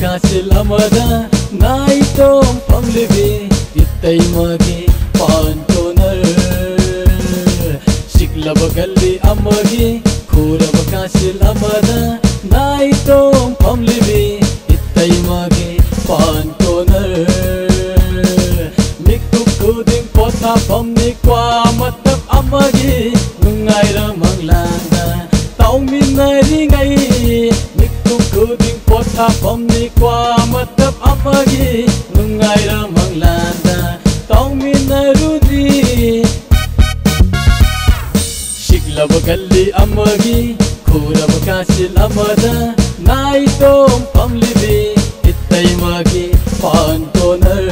Kasil amada naitong pamlibi itay magi pantonar Sikla bagali amagi kura bakasil amada naitong pamlibi itay magi pantonar Mikuk kuding pota pamnikwa matap amagi nungay ramang landa taong minari ngay kuding pota pamnikwa matap amagi nungay ramang landa taong minarudi Sikla bagali amagi kura bakasil amada naitong pamlibi itay magi pantonar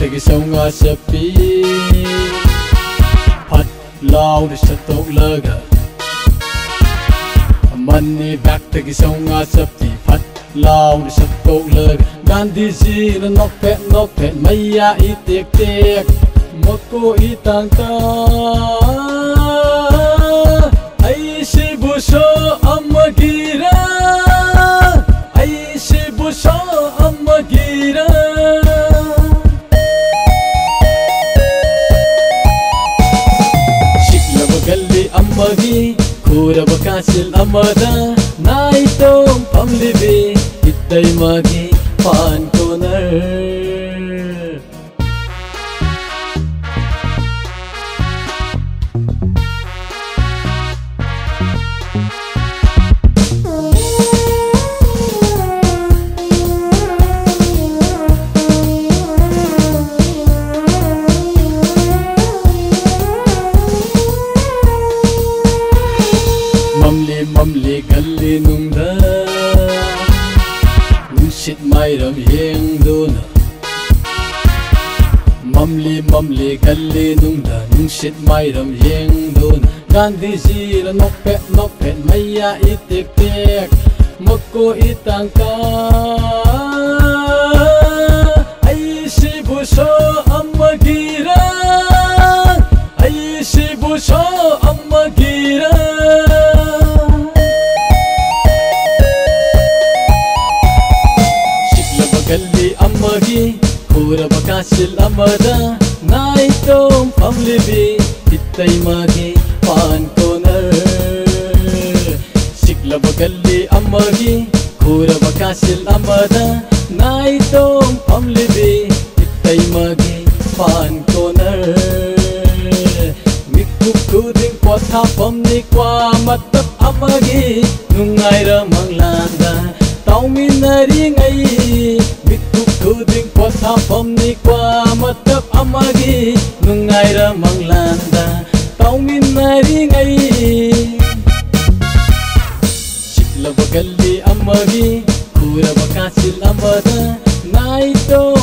Tagi saunga sepi Pat lau di setok lega Money back tagi saunga sepi Pat lau di setok lega Gandhi ji na nokpet maya itik tik Moko itang ta Ay si buso amagira Ay si buso amagira Amagi kura bakasil amada naitong pamlibi itay magi pantonar Mamli gali nungda Nungsit mayram yeng duna Mamli gali nungda Nungsit mayram yeng duna Gandhi ji na nokpet maya itik tik Mako itang ka Ay si buso amagira Ay si buso amagira Gali amagi kura bakasil amada naitong pamlibi itay magi pantonar Sikla bagali amagi kura bakasil amada naitong pamlibi itay magi pantonar Mikuk kuding pota pamnikwa matap amagi nungay ramang landa taong minari ngay Mikuk kuding pota pamnikwa matap amagi nungay ramang landa taong minari ngay Sikla bagali amagi kura bakasil amada naitong